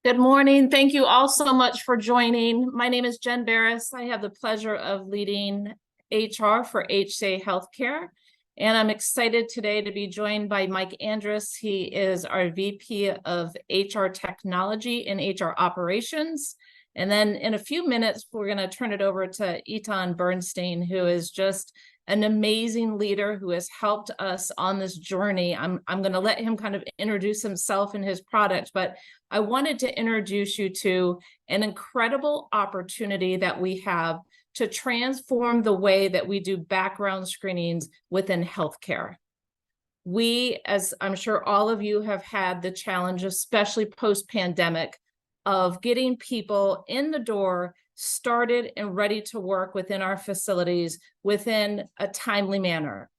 Good morning. Thank you all so much for joining. My name is Jen Berres. I have the pleasure of leading HR for HCA Healthcare, and I'm excited today to be joined by Mike Andrus. He is our VP of HR Technology and HR Operations. And then in a few minutes, we're going to turn it over to Etan Bernstein, who is just an amazing leader who has helped us on this journey. I'm going to let him kind of introduce himself and his product, but I wanted to introduce you to an incredible opportunity that we have to transform the way that we do background screenings within healthcare. We, as I'm sure all of you have had the challenge, especially post-pandemic, of getting people in the door, started and ready to work within our facilities within a timely manner.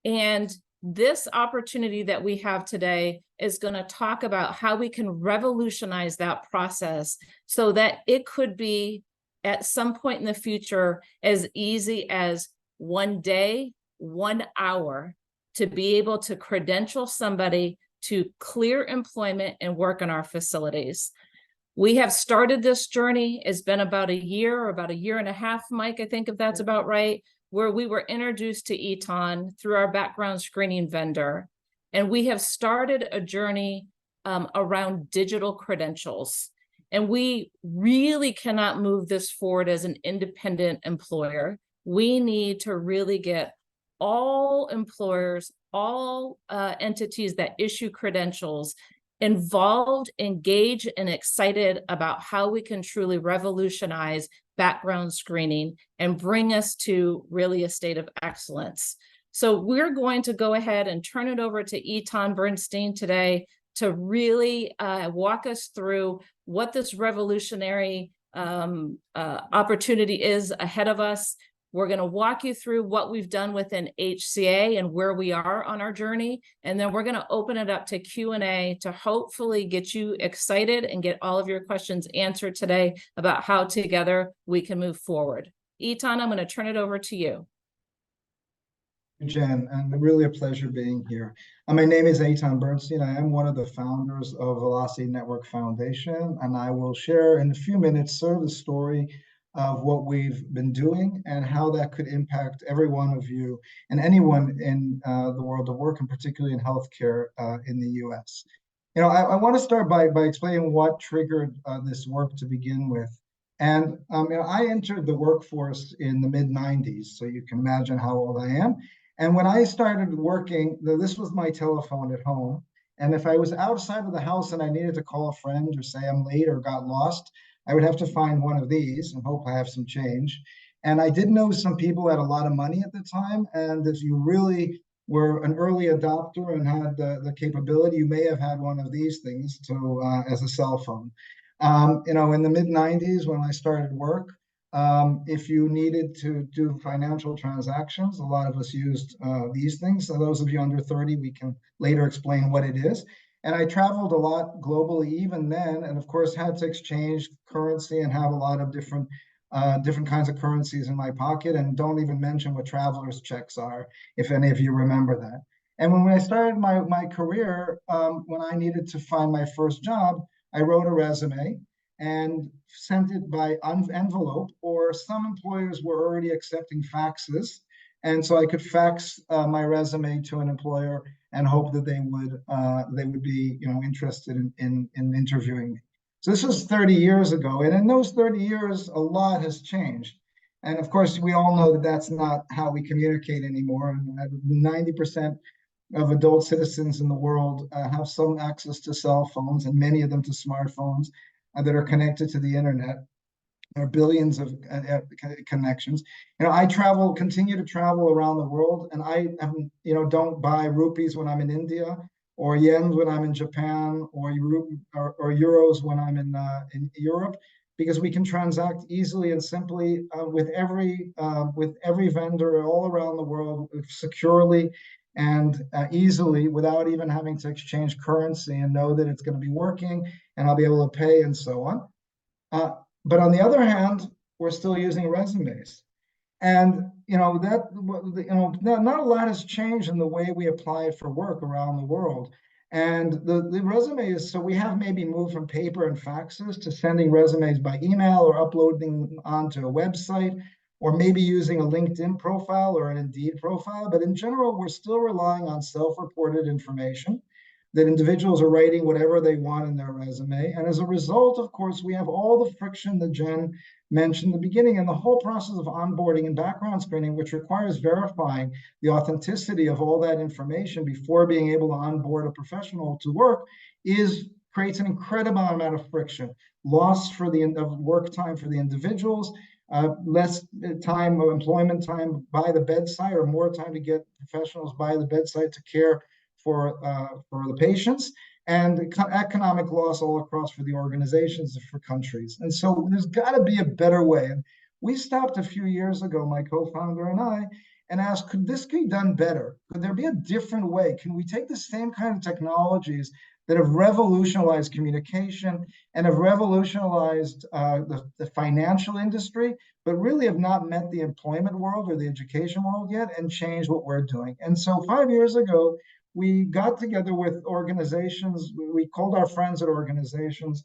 And this opportunity that we have today is going to talk about how we can revolutionize that process so that it could be at some point in the future as easy as one day, 1 hour to be able to credential somebody to clear employment and work in our facilities. We have started this journey. It's been about a year or about a year and a half, Mike, I think if that's about right, where we were introduced to Etan through our background screening vendor. And we have started a journey around digital credentials. And we really cannot move this forward as an independent employer. We need to really get all employers, all entities that issue credentials involved, engaged, and excited about how we can truly revolutionize background screening and bring us to really a state of excellence. So we're going to go ahead and turn it over to Etan Bernstein today to really walk us through what this revolutionary opportunity is ahead of us. We're going to walk you through what we've done within HCA and where we are on our journey. And then we're going to open it up to Q&A to hopefully get you excited and get all of your questions answered today about how together we can move forward. Etan, I'm going to turn it over to you. Jen, and really a pleasure being here. My name is Etan Bernstein. I am one of the founders of Velocity Network Foundation, and I will share in a few minutes sort of the story of what we've been doing and how that could impact every one of you and anyone in the world of work, and particularly in healthcare in the US. I want to start by explaining what triggered this work to begin with. And I entered the workforce in the mid-90s, so you can imagine how old I am. And when I started working, this was my telephone at home. And if I was outside of the house and I needed to call a friend or say I'm late or got lost, I would have to find one of these and hope I have some change. And I did know some people had a lot of money at the time. And if you really were an early adopter and had the capability, you may have had one of these things as a cell phone. In the mid-90s, when I started work, if you needed to do financial transactions, a lot of us used these things. So those of you under 30, we can later explain what it is. And I traveled a lot globally even then, and of course had to exchange currency and have a lot of different kinds of currencies in my pocket. And don't even mention what traveler's checks are, if any of you remember that. And when I started my career, when I needed to find my first job, I wrote a resume and sent it by envelope, or some employers were already accepting faxes. And so I could fax my resume to an employer and hope that they would be interested in interviewing me. So this was 30 years ago. And in those 30 years, a lot has changed. And of course, we all know that that's not how we communicate anymore. And 90% of adult citizens in the world have some access to cell phones, and many of them to smartphones that are connected to the internet. There are billions of connections. I continue to travel around the world, and I don't buy rupees when I'm in India, or yens when I'm in Japan, or euros when I'm in Europe, because we can transact easily and simply with every vendor all around the world, securely and easily, without even having to exchange currency, and know that it's going to be working and I'll be able to pay and so on. But on the other hand, we're still using resumes. And not a lot has changed in the way we apply for work around the world. And the resume is, so we have maybe moved from paper and faxes to sending resumes by email or uploading them onto a website, or maybe using a LinkedIn profile or an Indeed profile. But in general, we're still relying on self-reported information that individuals are writing whatever they want in their resume. And as a result, of course, we have all the friction that Jen mentioned in the beginning, and the whole process of onboarding and background screening, which requires verifying the authenticity of all that information before being able to onboard a professional to work, creates an incredible amount of friction, loss for the of work time for the individuals, less time of employment time by the bedside, or more time to get professionals by the bedside to care for the patients, and economic loss all across for the organizations and for countries. And so there's got to be a better way. And we stopped a few years ago, my co-founder and I, and asked, could this be done better? Could there be a different way? Can we take the same kind of technologies that have revolutionized communication and have revolutionized the financial industry, but really have not met the employment world or the education world yet, and change what we're doing? And so 5 years ago, we got together with organizations. We called our friends at organizations,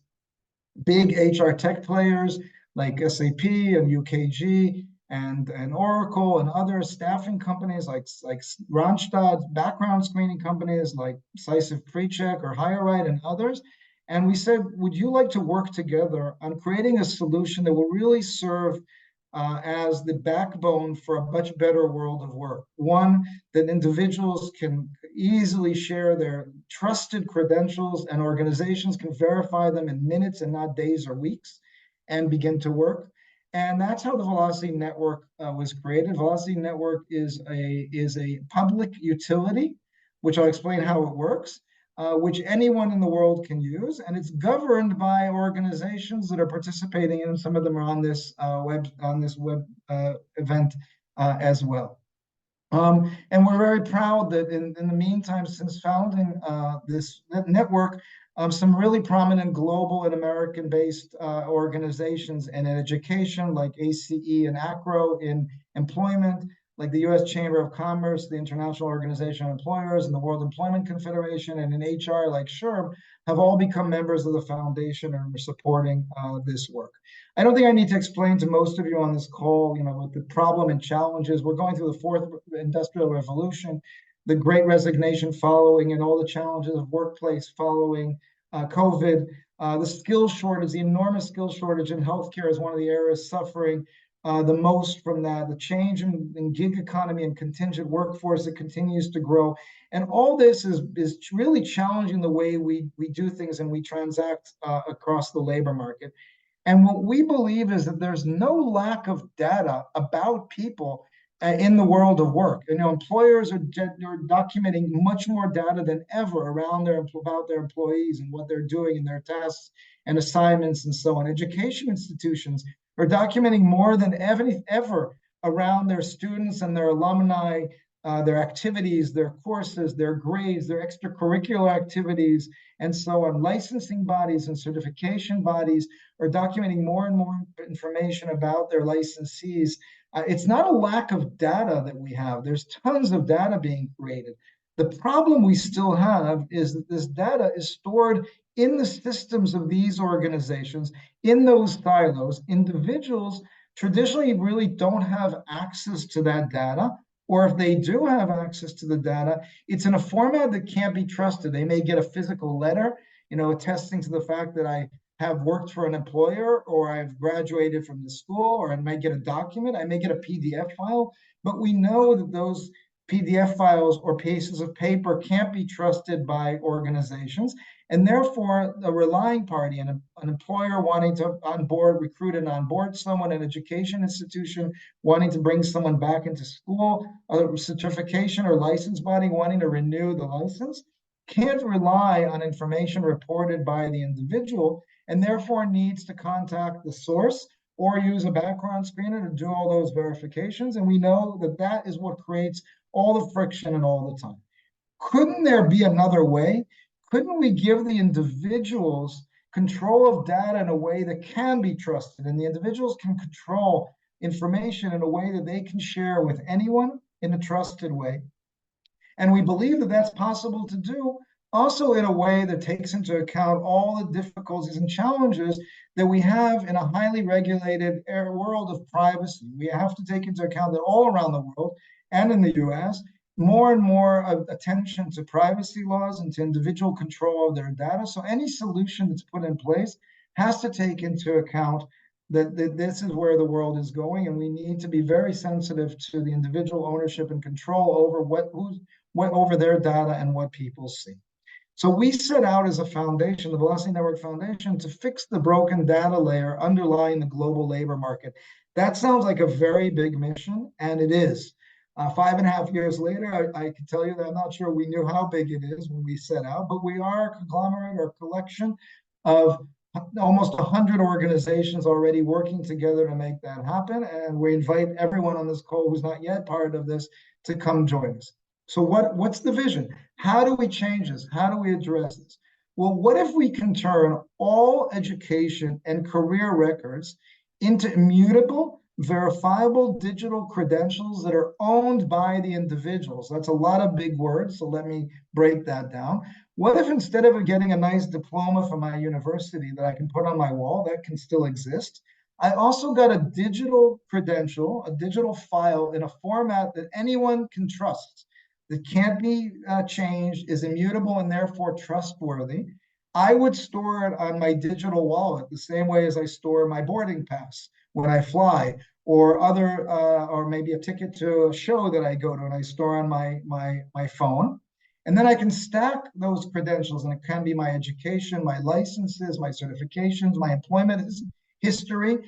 big HR tech players like SAP and UKG and Oracle and other staffing companies like Randstad, background screening companies like Decisive Precheck or HireRight and others. And we said, would you like to work together on creating a solution that will really serve as the backbone for a much better world of work? One that individuals can easily share their trusted credentials, and organizations can verify them in minutes and not days or weeks, and begin to work. And that's how the Velocity Network was created. Velocity Network is a public utility, which I'll explain how it works, which anyone in the world can use, and it's governed by organizations that are participating in. Some of them are on this web event as well. And we're very proud that in the meantime, since founding this network, some really prominent global and American-based organizations in education, like ACE and ACRO, in employment, like the U.S. Chamber of Commerce, the International Organization of Employers, and the World Employment Confederation, and in HR, like SHRM, have all become members of the foundation and are supporting this work. I don't think I need to explain to most of you on this call, what the problem and challenges. We're going through the fourth industrial revolution, the great resignation following, and all the challenges of workplace following COVID. The skills shortage, the enormous skills shortage in healthcare is one of the areas suffering the most from that. The change in gig economy and contingent workforce that continues to grow. And all this is really challenging the way we do things and we transact across the labor market. And what we believe is that there's no lack of data about people in the world of work. Employers are documenting much more data than ever about their employees and what they're doing in their tasks and assignments and so on. Education institutions are documenting more than ever around their students and their alumni, their activities, their courses, their grades, their extracurricular activities, and so on. Licensing bodies and certification bodies are documenting more and more information about their licensees. It's not a lack of data that we have. There's tons of data being created. The problem we still have is that this data is stored in the systems of these organizations, in those silos. Individuals traditionally really don't have access to that data, or if they do have access to the data, it's in a format that can't be trusted. They may get a physical letter, attesting to the fact that I have worked for an employer, or I've graduated from the school, or I might get a document, I may get a PDF file, but we know that those PDF files or pieces of paper can't be trusted by organizations. And therefore, a relying party, an employer wanting to recruit and onboard someone, an education institution wanting to bring someone back into school, a certification or license body wanting to renew the license, can't rely on information reported by the individual, and therefore needs to contact the source or use a background screener to do all those verifications. And we know that that is what creates all the friction and all the time. Couldn't there be another way? Couldn't we give the individuals control of data in a way that can be trusted, and the individuals can control information in a way that they can share with anyone in a trusted way? And we believe that that's possible to do also in a way that takes into account all the difficulties and challenges that we have in a highly regulated world of privacy. We have to take into account that all around the world and in the US, more and more attention to privacy laws and to individual control of their data. So any solution that's put in place has to take into account that this is where the world is going, and we need to be very sensitive to the individual ownership and control over what over their data and what people see. So we set out as a foundation, the Velocity Network Foundation, to fix the broken data layer underlying the global labor market. That sounds like a very big mission, and it is. 5.5 years later, I can tell you that I'm not sure we knew how big it is when we set out, but we are a conglomerate or collection of almost 100 organizations already working together to make that happen. And we invite everyone on this call who's not yet part of this to come join us. So what's the vision? How do we change this? How do we address this? Well, what if we can turn all education and career records into immutable, verifiable digital credentials that are owned by the individuals? That's a lot of big words, so let me break that down. What if instead of getting a nice diploma from my university that I can put on my wall, that can still exist, I also got a digital credential, a digital file in a format that anyone can trust, that can't be changed, is immutable and therefore trustworthy. I would store it on my digital wallet the same way as I store my boarding pass when I fly, or or maybe a ticket to a show that I go to and I store on my phone. And then I can stack those credentials, and it can be my education, my licenses, my certifications, my employment history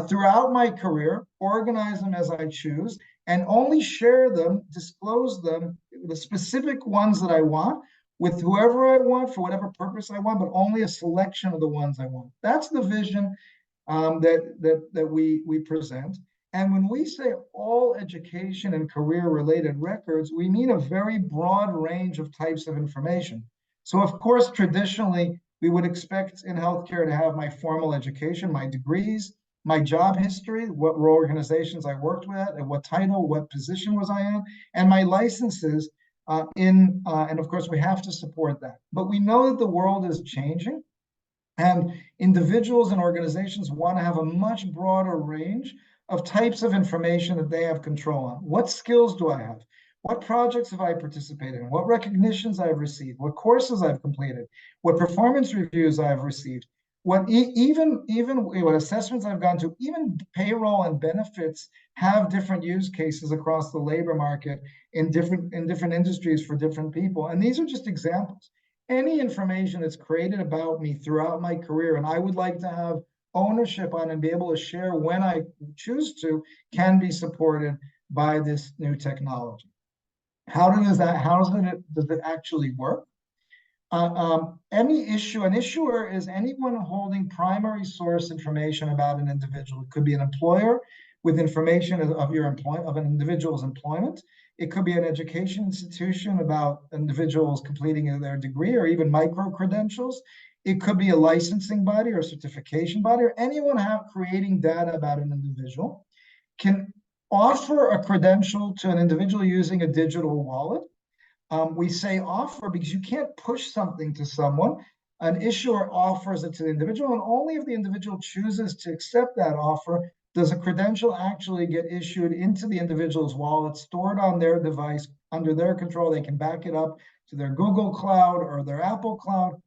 throughout my career, organize them as I choose, and only share them, disclose them, the specific ones that I want, with whoever I want for whatever purpose I want, but only a selection of the ones I want. That's the vision that we present. And when we say all education and career related records, we mean a very broad range of types of information. So of course, traditionally, we would expect in healthcare to have my formal education, my degrees, my job history, what organizations I worked with, and what title, what position was I in, and my licenses and of course, we have to support that. But we know that the world is changing, and individuals and organizations want to have a much broader range of types of information that they have control on. What skills do I have? What projects have I participated in? What recognitions I've received? What courses I've completed? What performance reviews I've received? What even what assessments I've gone to? Even payroll and benefits have different use cases across the labor market in different industries for different people. And these are just examples. Any information that's created about me throughout my career, and I would like to have ownership on and be able to share when I choose to, can be supported by this new technology. How does it actually work? An issuer is anyone holding primary source information about an individual. It could be an employer with information of an individual's employment. It could be an education institution about individuals completing their degree, or even micro credentials. It could be a licensing body or certification body, or anyone creating data about an individual can offer a credential to an individual using a digital wallet. We say offer because you can't push something to someone. An issuer offers it to the individual, and only if the individual chooses to accept that offer does a credential actually get issued into the individual's wallet, stored on their device, under their control. They can back it up to their Google Cloud or their Apple Cloud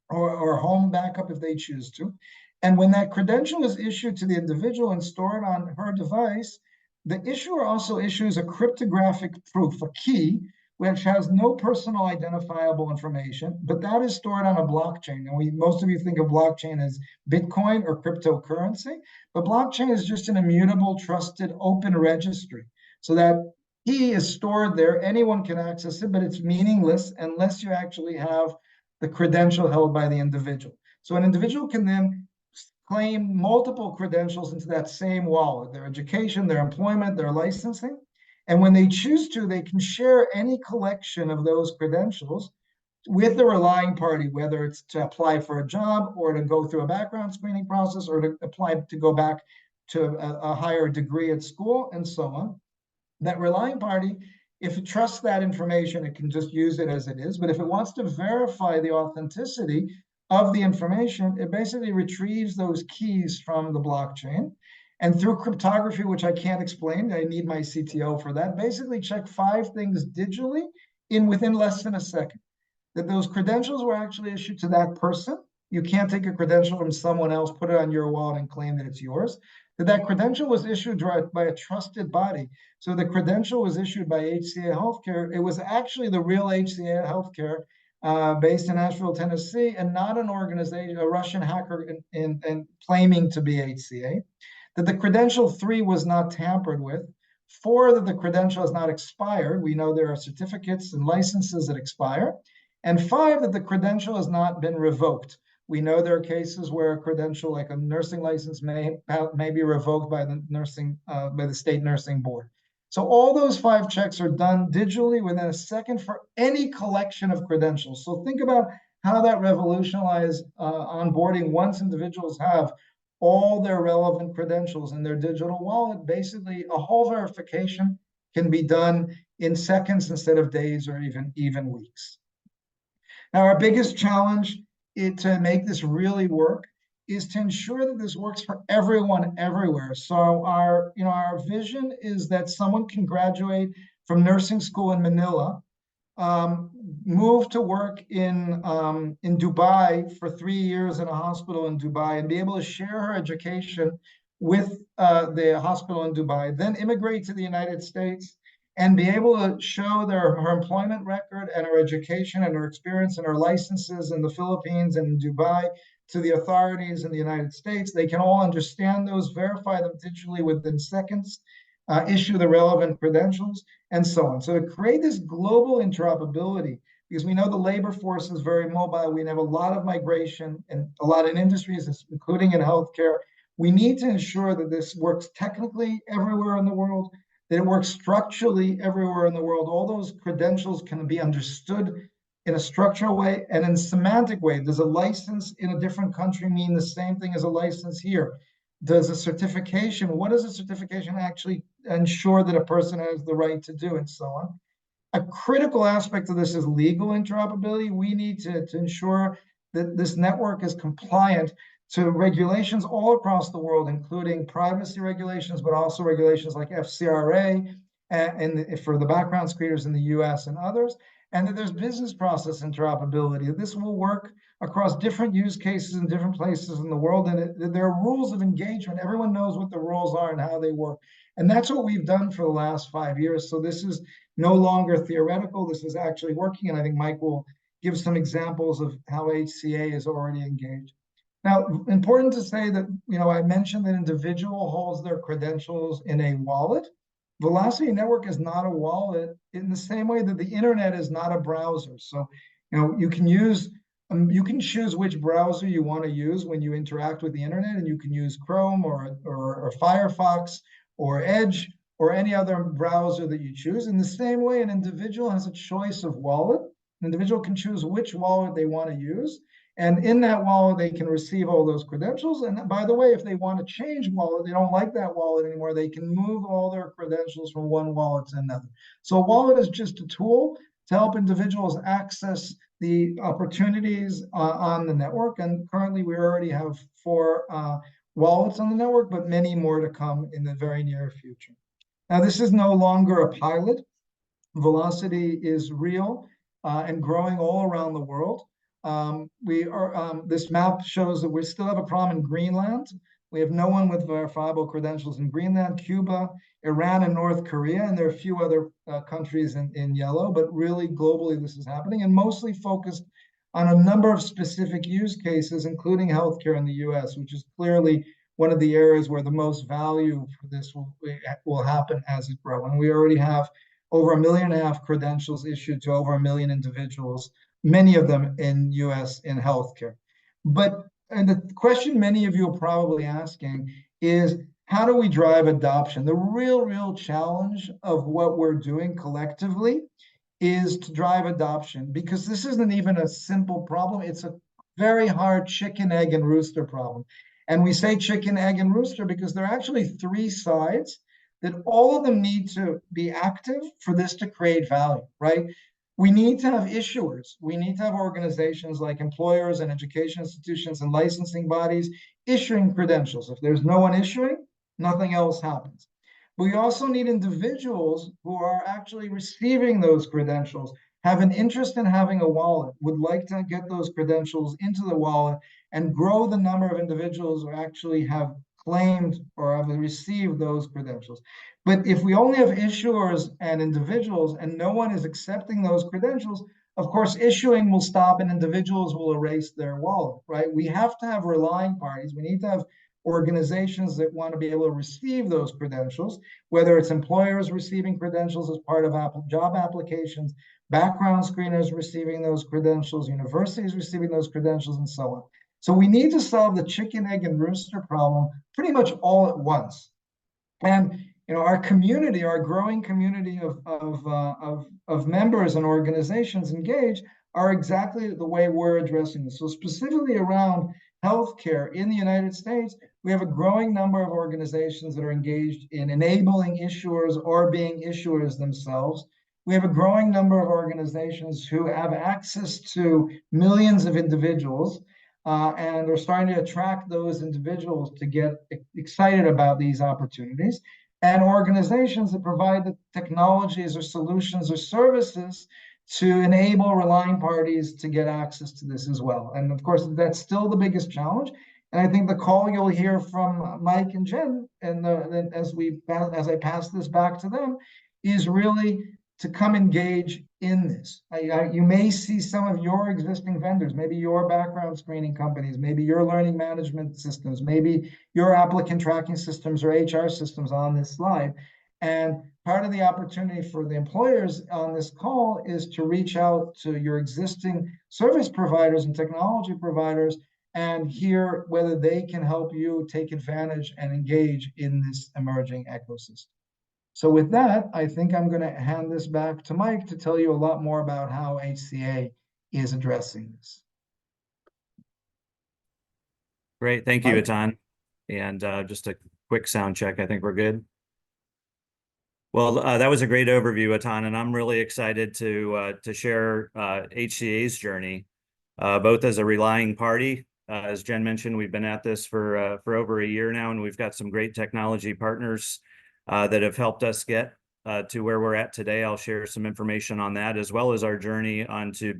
or home backup if they choose to. And when that credential is issued to the individual and stored on her device, the issuer also issues a cryptographic proof, a key, which has no personal identifiable information, but that is stored on a blockchain. And most of you think of blockchain as Bitcoin or cryptocurrency, but blockchain is just an immutable, trusted, open registry. So that key is stored there, anyone can access it, but it's meaningless unless you actually have the credential held by the individual. So an individual can then claim multiple credentials into that same wallet, their education, their employment, their licensing. And when they choose to, they can share any collection of those credentials with the relying party, whether it's to apply for a job or to go through a background screening process or to apply to go back to a higher degree at school and so on. That relying party If it trusts that information, it can just use it as it is. But if it wants to verify the authenticity of the information, it basically retrieves those keys from the blockchain. And through cryptography, which I can't explain, I need my CTO for that, basically check 5 things digitally within less than a second. That those credentials were actually issued to that person. You can't take a credential from someone else, put it on your wallet, and claim that it's yours. That credential was issued by a trusted body. So the credential was issued by HCA Healthcare. It was actually the real HCA Healthcare, based in Nashville, Tennessee, and not an organization, a Russian hacker in claiming to be HCA. That the credential 3 was not tampered with. 4, that the credential has not expired. We know there are certificates and licenses that expire. And 5, that the credential has not been revoked. We know there are cases where a credential, like a nursing license, may be revoked by the state nursing board. So all those 5 checks are done digitally within a second for any collection of credentials. So think about how that revolutionized onboarding. Once individuals have all their relevant credentials in their digital wallet, basically a whole verification can be done in seconds instead of days or even weeks. Now, our biggest challenge to make this really work is to ensure that this works for everyone everywhere. So our vision is that someone can graduate from nursing school in Manila, move to work in Dubai for 3 years in a hospital in Dubai, and be able to share her education with the hospital in Dubai, then immigrate to the United States and be able to show her employment record and her education and her experience and her licenses in the Philippines and in Dubai to the authorities in the United States. They can all understand those, verify them digitally within seconds, issue the relevant credentials, and so on. So to create this global interoperability, because we know the labor force is very mobile, we have a lot of migration and a lot of industries, including in healthcare. We need to ensure that this works technically everywhere in the world, that it works structurally everywhere in the world. All those credentials can be understood in a structural way and in a semantic way. Does a license in a different country mean the same thing as a license here? Does a certification, what does a certification actually ensure that a person has the right to do, and so on? A critical aspect of this is legal interoperability. We need to ensure that this network is compliant to regulations all across the world, including privacy regulations, but also regulations like FCRA and for the background screeners in the US and others, and that there's business process interoperability. This will work across different use cases in different places in the world, and there are rules of engagement. Everyone knows what the rules are and how they work. And that's what we've done for the last 5 years. So this is no longer theoretical. This is actually working. And I think Mike will give some examples of how HCA is already engaged. Now, important to say that, I mentioned that individual holds their credentials in a wallet. Velocity Network is not a wallet in the same way that the internet is not a browser. So, you can choose which browser you want to use when you interact with the internet, and you can use Chrome or Firefox or Edge or any other browser that you choose. In the same way, an individual has a choice of wallet. An individual can choose which wallet they want to use. And in that wallet, they can receive all those credentials. And by the way, if they want to change wallet, they don't like that wallet anymore, they can move all their credentials from one wallet to another. So a wallet is just a tool to help individuals access the opportunities on the network. And currently, we already have 4 wallets on the network, but many more to come in the very near future. Now, this is no longer a pilot. Velocity is real and growing all around the world. This map shows that we still have a problem in Greenland. We have no one with verifiable credentials in Greenland, Cuba, Iran, and North Korea, and there are a few other countries in yellow, but really globally this is happening, and mostly focused on a number of specific use cases, including healthcare in the US, which is clearly one of the areas where the most value for this will happen as it grows. And we already have over 1.5 million credentials issued to over 1 million individuals, many of them in US in healthcare. And the question many of you are probably asking is, how do we drive adoption? The real challenge of what we're doing collectively is to drive adoption, because this isn't even a simple problem. It's a very hard chicken, egg, and rooster problem. And we say chicken, egg, and rooster because there are actually 3 sides. that all of them need to be active for this to create value, right? We need to have issuers. We need to have organizations like employers and education institutions and licensing bodies issuing credentials. If there's no one issuing, nothing else happens. But we also need individuals who are actually receiving those credentials, have an interest in having a wallet, would like to get those credentials into the wallet and grow the number of individuals who actually have claimed or have received those credentials. But if we only have issuers and individuals and no one is accepting those credentials, of course, issuing will stop and individuals will erase their wallet, right? We have to have relying parties. We need to have organizations that want to be able to receive those credentials, whether it's employers receiving credentials as part of job applications, background screeners receiving those credentials, universities receiving those credentials, and so on. So we need to solve the chicken, egg, and rooster problem pretty much all at once. And our community, our growing community of members and organizations engaged are exactly the way we're addressing this. So specifically around healthcare in the United States, we have a growing number of organizations that are engaged in enabling issuers or being issuers themselves. We have a growing number of organizations who have access to millions of individuals and are starting to attract those individuals to get excited about these opportunities, and organizations that provide the technologies or solutions or services to enable relying parties to get access to this as well. And of course, that's still the biggest challenge. And I think the call you'll hear from Mike and Jen, and as I pass this back to them, is really to come engage in this. You may see some of your existing vendors, maybe your background screening companies, maybe your learning management systems, maybe your applicant tracking systems or HR systems on this slide. And part of the opportunity for the employers on this call is to reach out to your existing service providers and technology providers and hear whether they can help you take advantage and engage in this emerging ecosystem. So with that, I think I'm going to hand this back to Mike to tell you a lot more about how HCA is addressing this. Great. Thank you, Mike? Etan. And just a quick sound check. I think we're good. Well, that was a great overview, Etan, and I'm really excited to share HCA's journey, both as a relying party. As Jen mentioned, we've been at this for over a year now, and we've got some great technology partners that have helped us get to where we're at today. I'll share some information on that, as well as our journey onto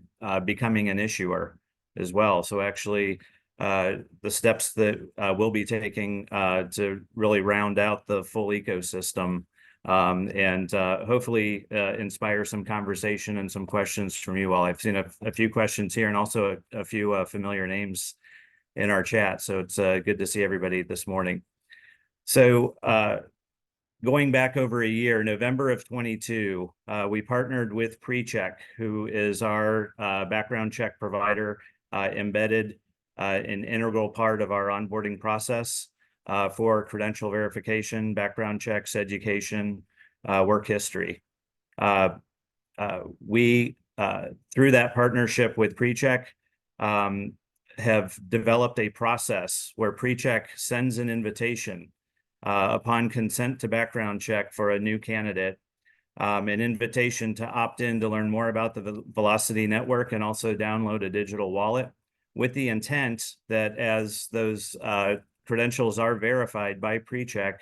becoming an issuer as well. So actually, the steps that we'll be taking to really round out the full ecosystem and hopefully inspire some conversation and some questions from you all. I've seen a few questions here and also a few familiar names in our chat. So it's good to see everybody this morning. So going back over a year, November of 22, we partnered with PreCheck, who is our background check provider, embedded an integral part of our onboarding process for credential verification, background checks, education, work history. We, through that partnership with PreCheck, have developed a process where PreCheck sends an invitation upon consent to background check for a new candidate, an invitation to opt in to learn more about the Velocity network and also download a digital wallet, with the intent that as those credentials are verified by PreCheck,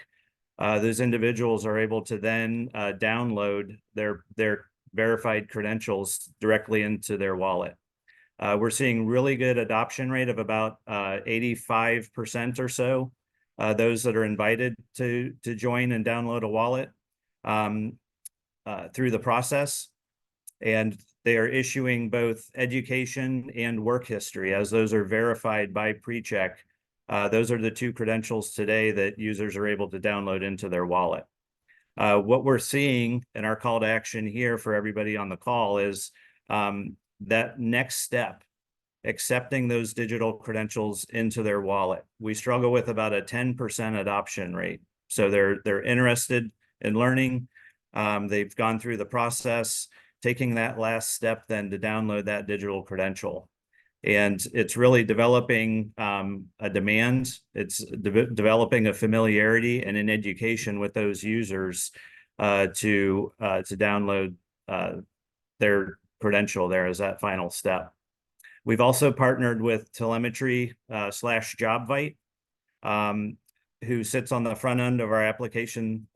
those individuals are able to then download their verified credentials directly into their wallet. We're seeing really good adoption rate of about 85% or so. Those that are invited to join and download a wallet through the process. And they are issuing both education and work history, as those are verified by PreCheck. Those are the two credentials today that users are able to download into their wallet. What we're seeing in our call to action here for everybody on the call is that next step, accepting those digital credentials into their wallet. We struggle with about a 10% adoption rate. So they're interested in learning. They've gone through the process, taking that last step then to download that digital credential. And it's really developing a demand. It's developing a familiarity and an education with those users to download their credential there as that final step. We've also partnered with telemetry slash JobVite, who sits on the front end of our application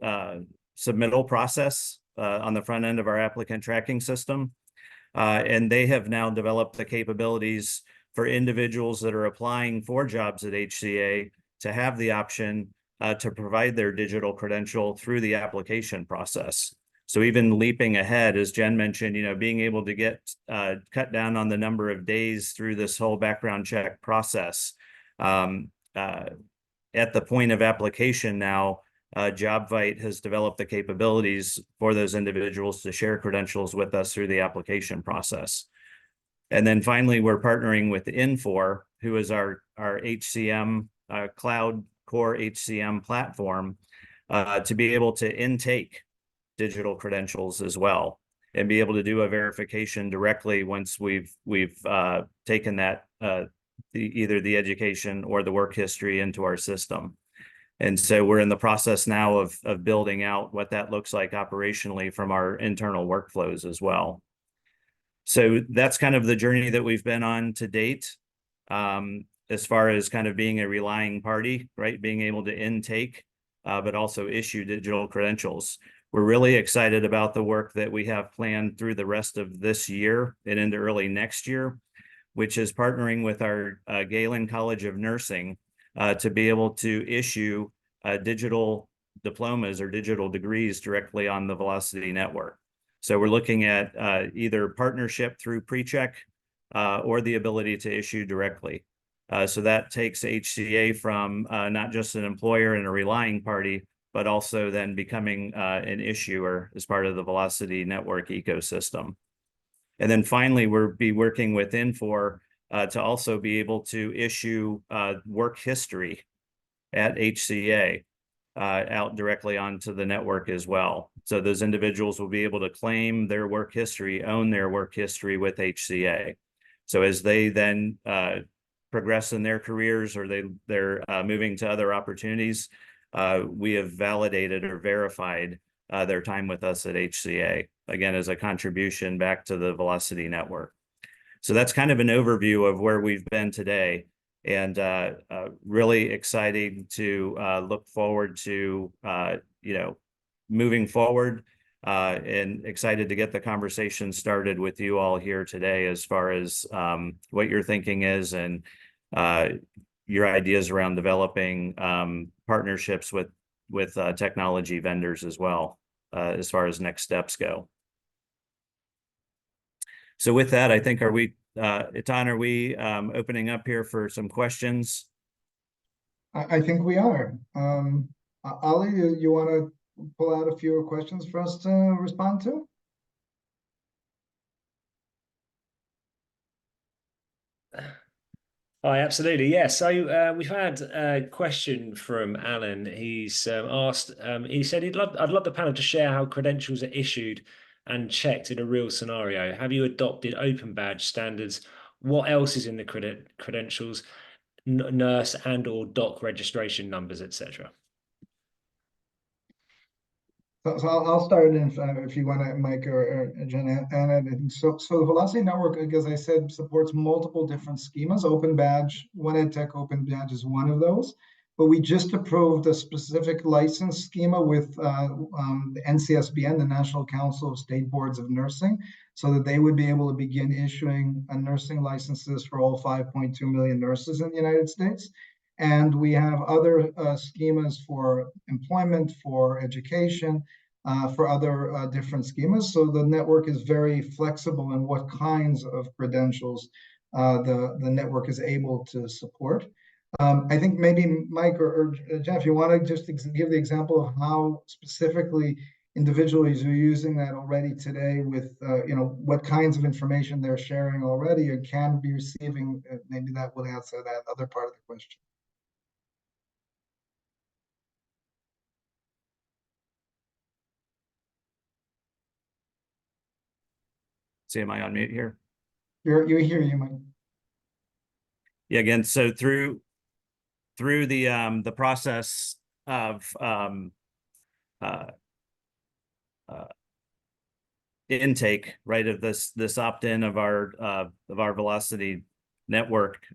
submittal process on the front end of our applicant tracking system. And they have now developed the capabilities for individuals that are applying for jobs at HCA to have the option to provide their digital credential through the application process. So even leaping ahead, as Jen mentioned, being able to get cut down on the number of days through this whole background check process. At the point of application now, JobVite has developed the capabilities for those individuals to share credentials with us through the application process. And then finally, we're partnering with Infor, who is our HCM cloud core HCM platform, to be able to intake digital credentials as well, and be able to do a verification directly once we've taken that either the education or the work history into our system. And so we're in the process now of building out what that looks like operationally from our internal workflows as well. So that's kind of the journey that we've been on to date, as far as kind of being a relying party, right? Being able to intake, but also issue digital credentials. We're really excited about the work that we have planned through the rest of this year and into early next year, which is partnering with our Galen College of Nursing to be able to issue digital diplomas or digital degrees directly on the Velocity network. So we're looking at either partnership through PreCheck or the ability to issue directly. So that takes HCA from not just an employer and a relying party, but also then becoming an issuer as part of the Velocity network ecosystem. And then finally, we'll be working with Infor to also be able to issue work history at HCA out directly onto the network as well. So those individuals will be able to claim their work history, own their work history with HCA. So as they then progress in their careers or they're moving to other opportunities, we have validated or verified their time with us at HCA, again, as a contribution back to the Velocity network. So that's kind of an overview of where we've been today, and really exciting to look forward to, moving forward, and excited to get the conversation started with you all here today as far as what your thinking is and your ideas around developing partnerships with technology vendors as well, as far as next steps go. So with that, I think, Etan, are we opening up here for some questions? I think we are. Ali, you want to pull out a few questions for us to respond to? Hi, absolutely. Yeah. So we've had a question from Alan. He's asked, he said, I'd love the panel to share how credentials are issued and checked in a real scenario. Have you adopted open badge standards? What else is in the credentials, nurse and or doc registration numbers, etc.? So I'll start if you want to, Mike or Jen, and so the Velocity network, as I said, supports multiple different schemas. Open Badge, One EdTech Open Badge is one of those. But we just approved a specific license schema with the NCSBN, the National Council of State Boards of Nursing, so that they would be able to begin issuing nursing licenses for all 5.2 million nurses in the United States. And we have other schemas for employment, for education, for other different schemas. So the network is very flexible in what kinds of credentials the network is able to support. I think maybe Mike or Jeff, you want to just give the example of how specifically individuals are using that already today with, what kinds of information they're sharing already or can be receiving. Maybe that will answer that other part of the question. See, am I on mute here? You're here, you Mike. Yeah, again, so through the process of intake, right, of this opt-in of our Velocity network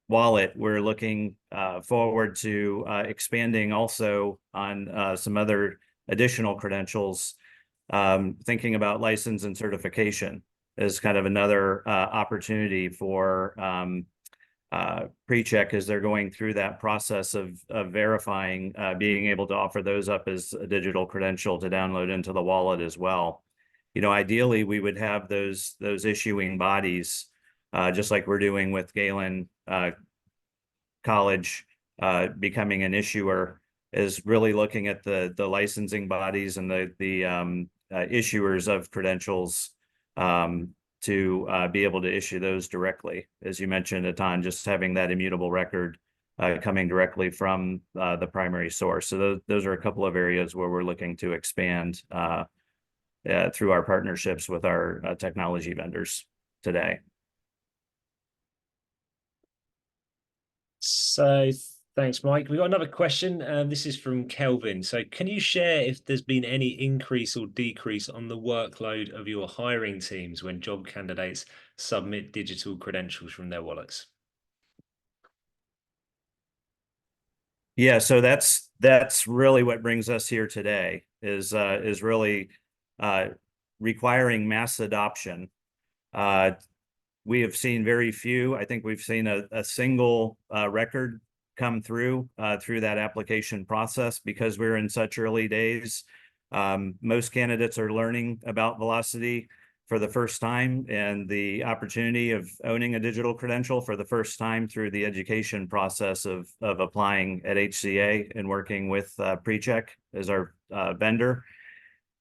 wallet, we're looking forward to expanding also on some other additional credentials, thinking about license and certification as kind of another opportunity for PreCheck as they're going through that process of verifying, being able to offer those up as a digital credential to download into the wallet as well. You know, ideally, we would have those issuing bodies, just like we're doing with Galen College becoming an issuer, is really looking at the licensing bodies and the issuers of credentials to be able to issue those directly. As you mentioned, Etan, just having that immutable record coming directly from the primary source. So those are a couple of areas where we're looking to expand through our partnerships with our technology vendors today. So thanks, Mike. We've got another question. This is from Kelvin. So can you share if there's been any increase or decrease on the workload of your hiring teams when job candidates submit digital credentials from their wallets? Yeah, so that's really what brings us here today, is really requiring mass adoption. We have seen very few. I think we've seen a single record come through that application process because we're in such early days. Most candidates are learning about Velocity for the first time and the opportunity of owning a digital credential for the first time through the education process of applying at HCA and working with PreCheck as our vendor.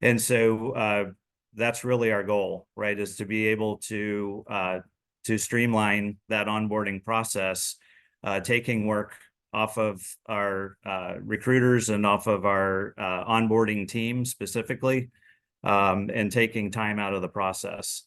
And so that's really our goal, right, is to be able to streamline that onboarding process, taking work off of our recruiters and off of our onboarding team specifically, and taking time out of the process.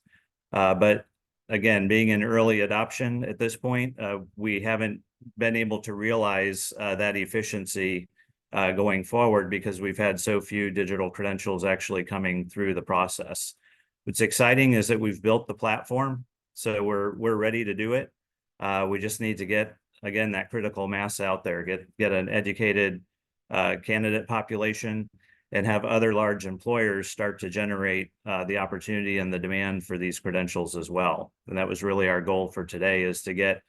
But again, being in early adoption at this point, we haven't been able to realize that efficiency going forward because we've had so few digital credentials actually coming through the process. What's exciting is that we've built the platform, so we're ready to do it. We just need to get, again, that critical mass out there, get an educated candidate population, and have other large employers start to generate the opportunity and the demand for these credentials as well. And that was really our goal for today, is to get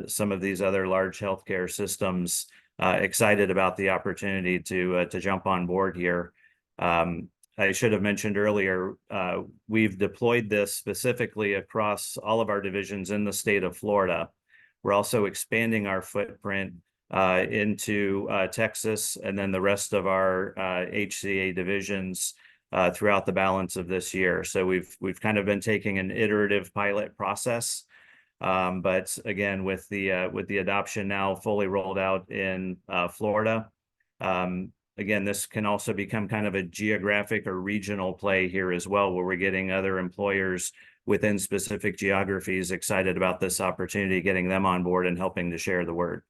some of these other large healthcare systems excited about the opportunity to jump on board here. I should have mentioned earlier, we've deployed this specifically across all of our divisions in the state of Florida. We're also expanding our footprint into Texas and then the rest of our HCA divisions throughout the balance of this year. So we've kind of been taking an iterative pilot process. But again, with the adoption now fully rolled out in Florida, again, this can also become kind of a geographic or regional play here as well, where we're getting other employers within specific geographies excited about this opportunity, getting them on board and helping to share the word.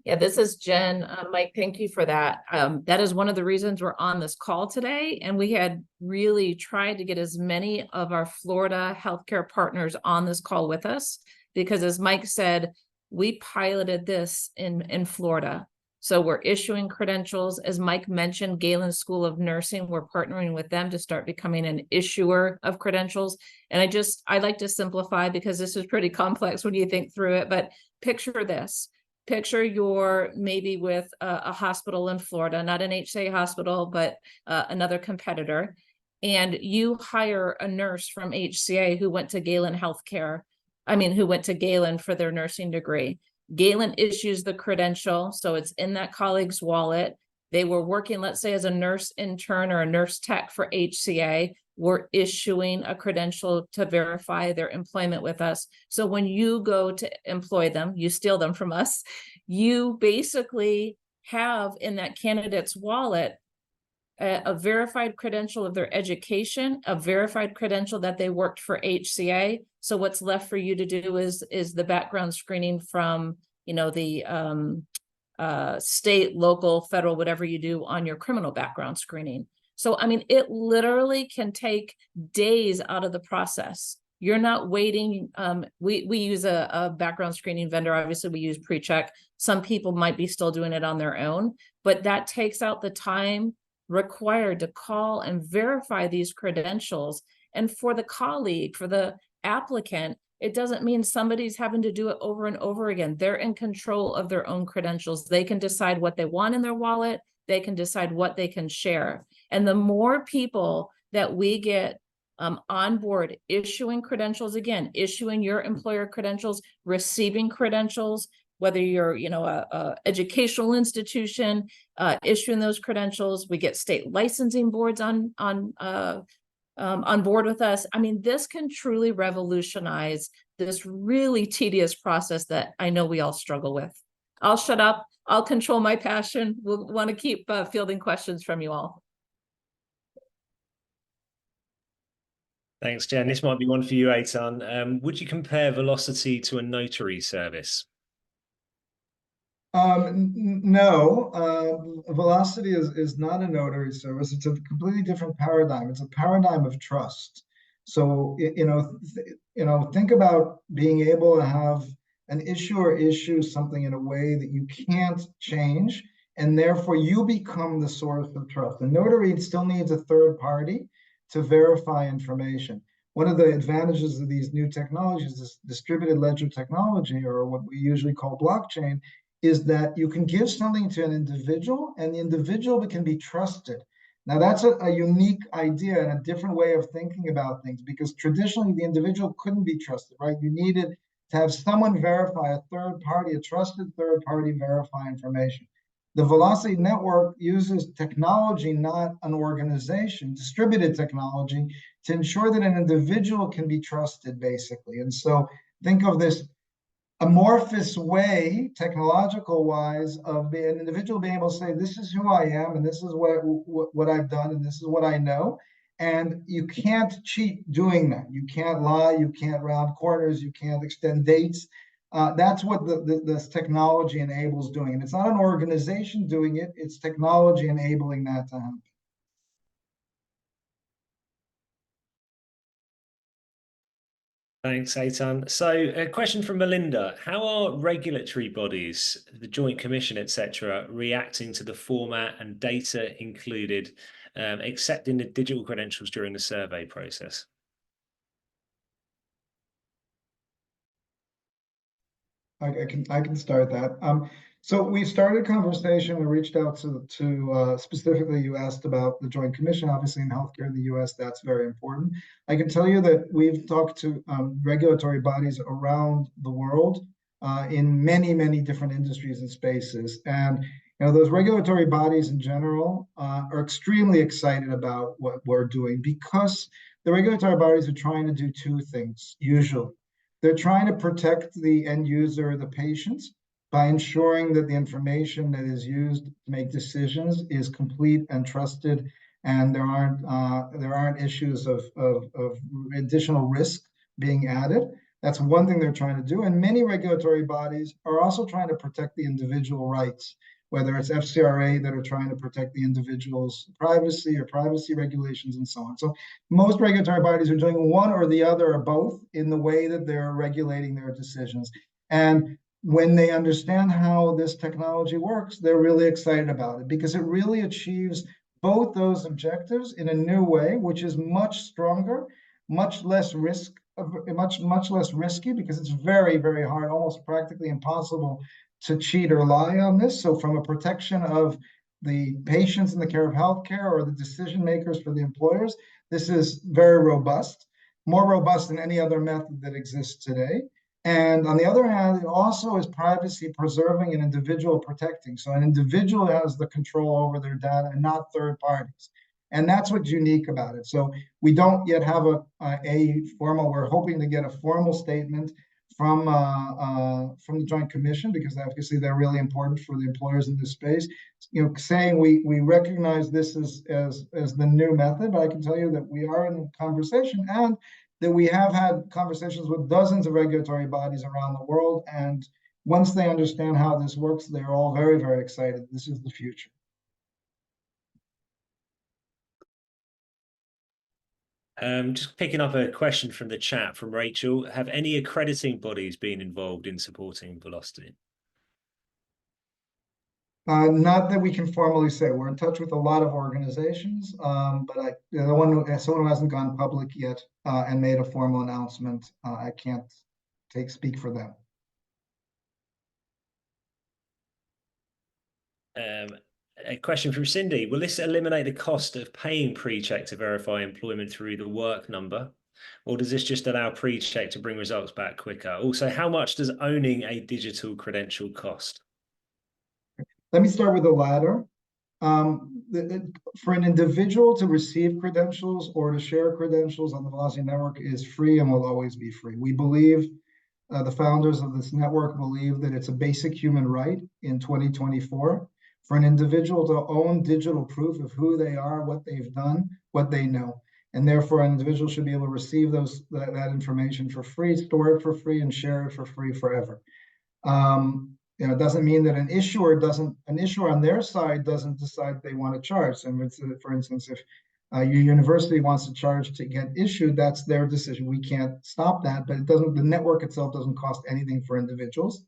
Yeah, this is Jen. Mike, thank you for that. That is one of the reasons we're on this call today. And we had really tried to get as many of our Florida healthcare partners on this call with us, because as Mike said, we piloted this in Florida. So we're issuing credentials. As Mike mentioned, Galen School of Nursing, we're partnering with them to start becoming an issuer of credentials. And I like to simplify because this is pretty complex when you think through it, but picture this. Picture you're maybe with a hospital in Florida, not an HCA hospital, but another competitor, and you hire a nurse from HCA who went to Galen who went to Galen for their nursing degree. Galen issues the credential, so it's in that colleague's wallet. They were working, let's say, as a nurse intern or a nurse tech for HCA. We're issuing a credential to verify their employment with us. So when you go to employ them, you steal them from us, you basically have in that candidate's wallet a verified credential of their education, a verified credential that they worked for HCA. So what's left for you to do is the background screening from, you know, the state, local, federal, whatever you do on your criminal background screening. So, I mean, it literally can take days out of the process. You're not waiting. We use a background screening vendor. Obviously, we use PreCheck. Some people might be still doing it on their own, but that takes out the time required to call and verify these credentials. And for the colleague, for the applicant, it doesn't mean somebody's having to do it over and over again. They're in control of their own credentials. They can decide what they want in their wallet. They can decide what they can share. And the more people that we get on board issuing credentials, again, issuing your employer credentials, receiving credentials, whether you're, you know, a educational institution, issuing those credentials, we get state licensing boards on board with us. I mean, this can truly revolutionize this really tedious process that I know we all struggle with. I'll shut up. I'll control my passion. We'll want to keep fielding questions from you all. Thanks, Jen. This might be one for you, Etan. Would you compare Velocity to a notary service? No, Velocity is not a notary service. It's a completely different paradigm. It's a paradigm of trust. So, think about being able to have an issuer issue something in a way that you can't change, and therefore you become the source of trust. The notary still needs a third party to verify information. One of the advantages of these new technologies, this distributed ledger technology, or what we usually call blockchain, is that you can give something to an individual and the individual can be trusted. Now that's a unique idea and a different way of thinking about things, because traditionally the individual couldn't be trusted, right? You needed to have someone verify, a third party, a trusted third party verify information. The Velocity network uses technology, not an organization, distributed technology, to ensure that an individual can be trusted, basically. And so think of this amorphous way, technological wise, of an individual being able to say, this is who I am, and this is what I've done, and this is what I know. And you can't cheat doing that. You can't lie, you can't round corners, you can't extend dates. That's what this technology enables doing. And it's not an organization doing it, it's technology enabling that to happen. Thanks, Etan. So a question from Melinda. How are regulatory bodies, the Joint Commission, etc., reacting to the format and data included, accepting the digital credentials during the survey process? I can start that. So we started a conversation. We reached out to specifically, you asked about the Joint Commission. Obviously, in healthcare in the U.S., that's very important. I can tell you that we've talked to regulatory bodies around the world in many, many different industries and spaces. And those regulatory bodies in general are extremely excited about what we're doing, because the regulatory bodies are trying to do two things usually. They're trying to protect the end user, the patients, by ensuring that the information that is used to make decisions is complete and trusted, and there aren't issues of additional risk being added. That's one thing they're trying to do. And many regulatory bodies are also trying to protect the individual rights, whether it's FCRA that are trying to protect the individual's privacy or privacy regulations and so on. So most regulatory bodies are doing one or the other or both in the way that they're regulating their decisions. And when they understand how this technology works, they're really excited about it, because it really achieves both those objectives in a new way, which is much stronger, much less risky, because it's very, very hard, almost practically impossible to cheat or lie on this. So from a protection of the patients in the care of healthcare or the decision makers for the employers, this is very robust, more robust than any other method that exists today. And on the other hand, it also is privacy preserving and individual protecting. So an individual has the control over their data and not third parties. And that's what's unique about it. So we don't yet have a formal, we're hoping to get a formal statement from the Joint Commission, because obviously they're really important for the employers in this space. Saying we recognize this as the new method, but I can tell you that we are in conversation, and that we have had conversations with dozens of regulatory bodies around the world. And once they understand how this works, they're all very, very excited. This is the future. Just picking up a question from the chat from Rachel. Have any accrediting bodies been involved in supporting Velocity? Not that we can formally say. We're in touch with a lot of organizations, but someone who hasn't gone public yet and made a formal announcement, I can't speak for them. A question from Cindy. Will this eliminate the cost of paying PreCheck to verify employment through the work number? Or does this just allow PreCheck to bring results back quicker? Also, how much does owning a digital credential cost? Let me start with the latter. For an individual to receive credentials or to share credentials on the Velocity network is free and will always be free. We believe, the founders of this network believe, that it's a basic human right in 2024 for an individual to own digital proof of who they are, what they've done, what they know. And therefore, an individual should be able to receive that information for free, store it for free, and share it for free forever. It doesn't mean that an issuer on their side doesn't decide they want to charge. And for instance, if your university wants to charge to get issued, that's their decision. We can't stop that, but the network itself doesn't cost anything for individuals.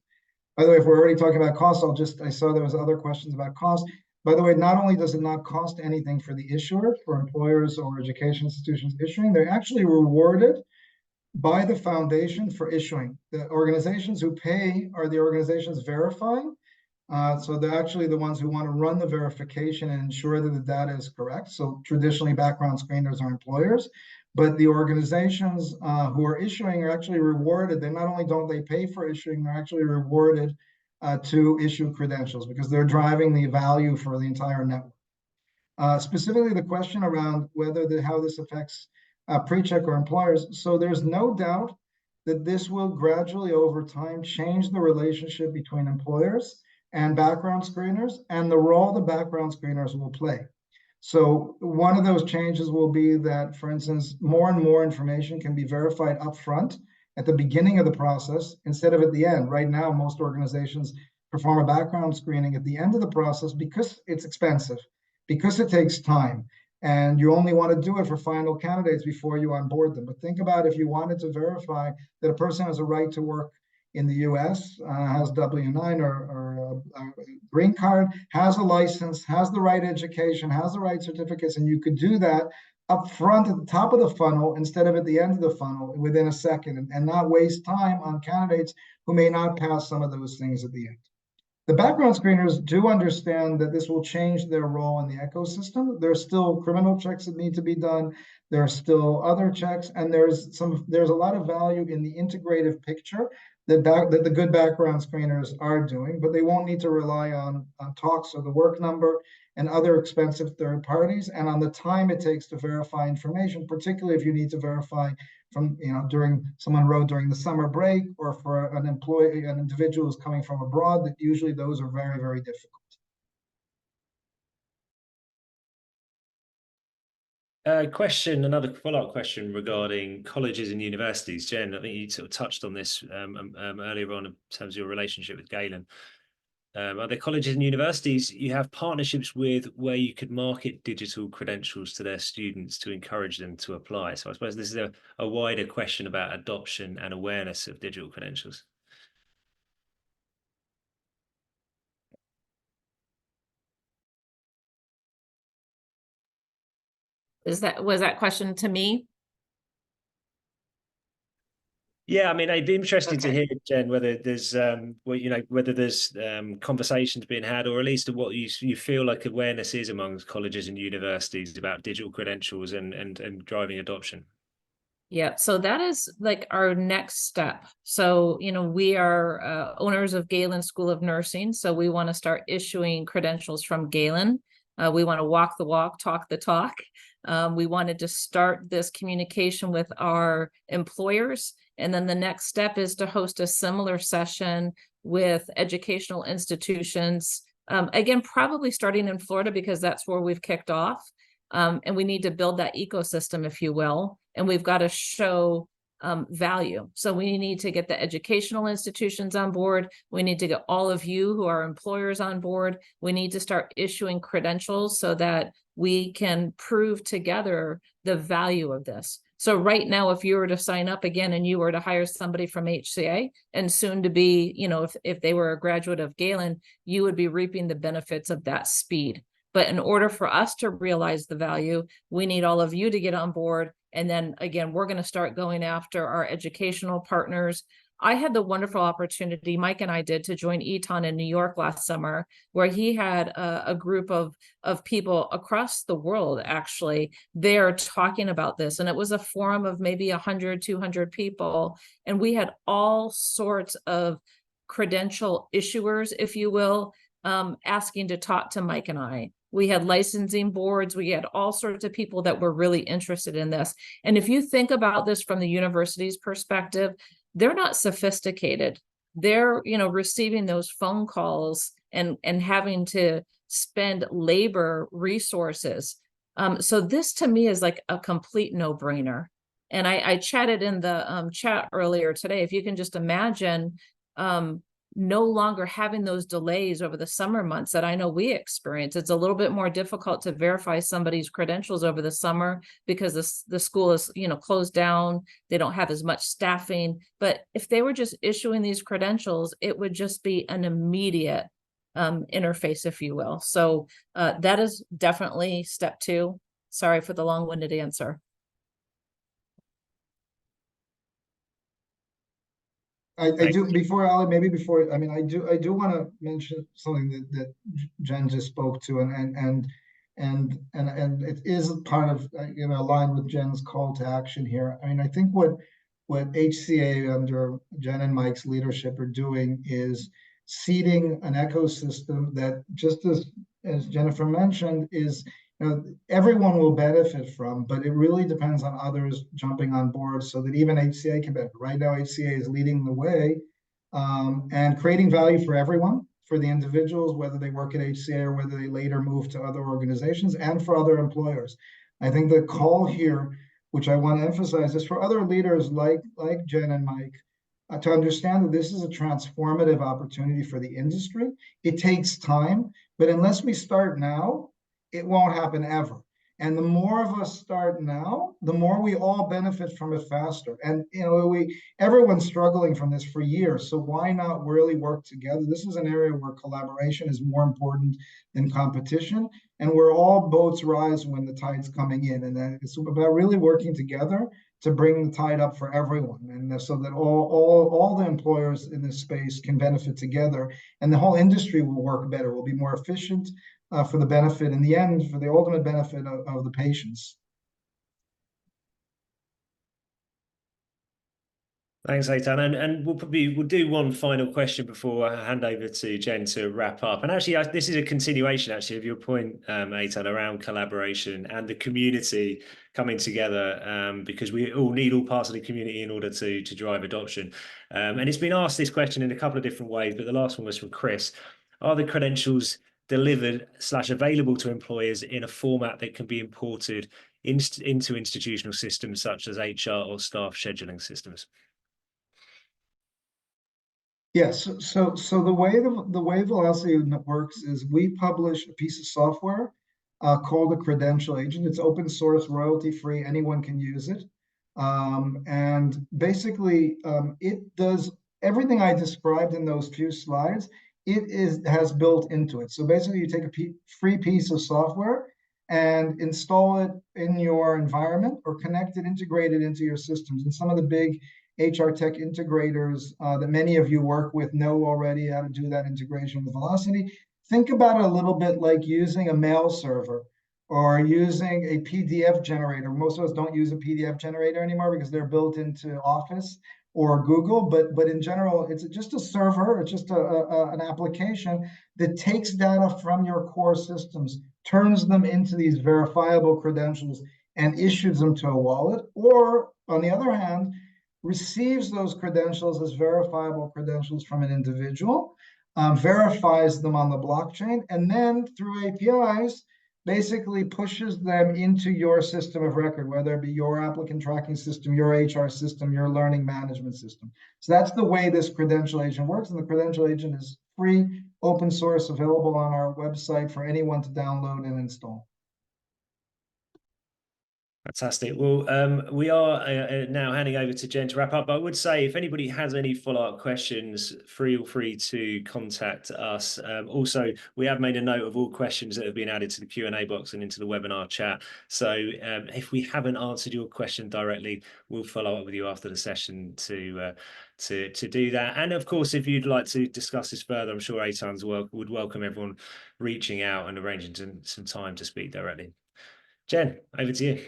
By the way, if we're already talking about costs, I saw there was other questions about cost. By the way, not only does it not cost anything for the issuer, for employers or education institutions issuing, they're actually rewarded by the foundation for issuing. The organizations who pay are the organizations verifying. So they're actually the ones who want to run the verification and ensure that the data is correct. So traditionally, background screeners are employers, but the organizations who are issuing are actually rewarded. They not only don't they pay for issuing, they're actually rewarded to issue credentials because they're driving the value for the entire network. Specifically, the question around how this affects PreCheck or employers. So there's no doubt that this will gradually over time change the relationship between employers and background screeners and the role the background screeners will play. So one of those changes will be that, for instance, more and more information can be verified upfront at the beginning of the process instead of at the end. Right now, most organizations perform a background screening at the end of the process because it's expensive, because it takes time, and you only want to do it for final candidates before you onboard them. But think about if you wanted to verify that a person has a right to work in the US, has W-9 or a green card, has a license, has the right education, has the right certificates, and you could do that up front at the top of the funnel instead of at the end of the funnel within a second, and not waste time on candidates who may not pass some of those things at the end. The background screeners do understand that this will change their role in the ecosystem. There's still criminal checks that need to be done. There are still other checks, and there's a lot of value in the integrative picture that the good background screeners are doing, but they won't need to rely on talks or the work number and other expensive third parties, and on the time it takes to verify information, particularly if you need to verify from, someone wrote during the summer break, or for an individual who's coming from abroad, that usually those are very, very difficult. Another follow-up question regarding colleges and universities. Jen, I think you sort of touched on this earlier on in terms of your relationship with Galen. Are there colleges and universities you have partnerships with where you could market digital credentials to their students to encourage them to apply? So I suppose this is a wider question about adoption and awareness of digital credentials. Was that question to me? Yeah, I mean, it'd be interesting to Okay. hear, Jen, whether there's whether there's conversations being had, or at least what you feel like awareness is amongst colleges and universities about digital credentials and driving adoption. Yeah, so that is like our next step. So, we are owners of Galen School of Nursing, so we want to start issuing credentials from Galen. We want to walk the walk, talk the talk. We wanted to start this communication with our employers And then the next step is to host a similar session with educational institutions. Again, probably starting in Florida because that's where we've kicked off. And we need to build that ecosystem, if you will. And we've got to show value. So we need to get the educational institutions on board. We need to get all of you who are employers on board. We need to start issuing credentials so that we can prove together the value of this. So right now, if you were to sign up again and you were to hire somebody from HCA and soon to be, you know, if they were a graduate of Galen, you would be reaping the benefits of that speed. But in order for us to realize the value, we need all of you to get on board. And then again, we're going to start going after our educational partners. I had the wonderful opportunity, Mike and I did, to join Etan in New York last summer, where he had a group of people across the world, actually, there talking about this. And it was a forum of maybe 100, 200 people. And we had all sorts of credential issuers, if you will, asking to talk to Mike and I. We had licensing boards. We had all sorts of people that were really interested in this. And if you think about this from the university's perspective, they're not sophisticated. They're, you know, receiving those phone calls and having to spend labor resources. So this to me is like a complete no-brainer. And I chatted in the chat earlier today. If you can just imagine no longer having those delays over the summer months that I know we experience. It's a little bit more difficult to verify somebody's credentials over the summer because the school is, you know, closed down. They don't have as much staffing. But if they were just issuing these credentials, it would just be an immediate interface, if you will. So that is definitely step 2. Sorry for the long-winded answer. I do, before Ali, maybe before, I mean, I do want to mention something that Jen just spoke to, and it is part of, you know, aligned with Jen's call to action here. I mean, I think what HCA under Jen and Mike's leadership are doing is seeding an ecosystem that, just as Jennifer mentioned, is, you know, everyone will benefit from, but it really depends on others jumping on board so that even HCA can benefit. Right now, HCA is leading the way and creating value for everyone, for the individuals, whether they work at HCA or whether they later move to other organizations, and for other employers. I think the call here, which I want to emphasize, is for other leaders like Jen and Mike to understand that this is a transformative opportunity for the industry. It takes time, but unless we start now, it won't happen ever. And the more of us start now, the more we all benefit from it faster. And, you know, everyone's struggling from this for years. So why not really work together? This is an area where collaboration is more important than competition, and where all boats rise when the tide's coming in. And it's about really working together to bring the tide up for everyone, and so that all the employers in this space can benefit together, and the whole industry will work better, will be more efficient, for the benefit, in the end, for the ultimate benefit of the patients. Thanks, Etan. And we'll do one final question before I hand over to Jen to wrap up. And actually, this is a continuation actually of your point, Etan, around collaboration and the community coming together, because we all need all parts of the community in order to drive adoption. And it's been asked this question in a couple of different ways, but the last one was from Chris. Are the credentials delivered / available to employers in a format that can be imported into institutional systems such as HR or staff scheduling systems? Yes. So the way Velocity works is we publish a piece of software called a credential agent. It's open source, royalty free. Anyone can use it, and basically it does everything I described in those few slides. It has built into it. So basically, you take a free piece of software and install it in your environment, or connect it, integrate it into your systems. And some of the big HR tech integrators that many of you work with know already how to do that integration with Velocity. Think about it a little bit like using a mail server or using a PDF generator. Most of us don't use a PDF generator anymore because they're built into Office or Google, but in general, it's just a server. It's just an application that takes data from your core systems, turns them into these verifiable credentials, and issues them to a wallet. Or on the other hand, receives those credentials as verifiable credentials from an individual, verifies them on the blockchain, and then through APIs, basically pushes them into your system of record, whether it be your applicant tracking system, your HR system, your learning management system. So that's the way this credential agent works. And the credential agent is free, open source, available on our website for anyone to download and install. Fantastic. Well, we are now handing over to Jen to wrap up. But I would say if anybody has any follow-up questions, feel free to contact us. Also, we have made a note of all questions that have been added to the Q&A box and into the webinar chat. So if we haven't answered your question directly, we'll follow up with you after the session to do that. And of course, if you'd like to discuss this further, I'm sure Etan's would welcome everyone reaching out and arranging some time to speak directly. Jen, over to you.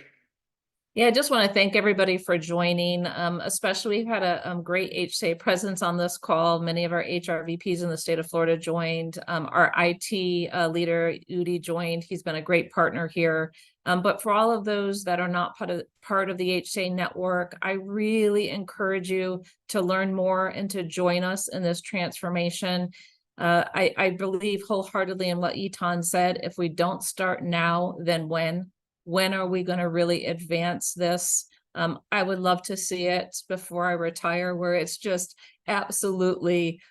Yeah, I just want to thank everybody for joining. Especially we've had a great HSA presence on this call. Many of our HR VPs in the state of Florida joined. Our IT leader, Udi, joined. He's been a great partner here. But for all of those that are not part of the HSA network, I really encourage you to learn more and to join us in this transformation. I believe wholeheartedly in what Etan said. If we don't start now, then when? When are we going to really advance this? I would love to see it before I retire, where it's just absolutely,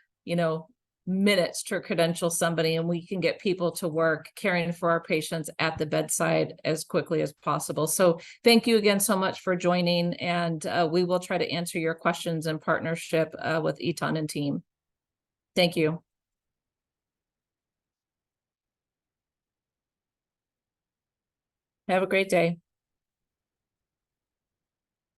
minutes to credential somebody and we can get people to work caring for our patients at the bedside as quickly as possible. So thank you again so much for joining, and we will try to answer your questions in partnership with Etan and team. Thank you. Have a great day.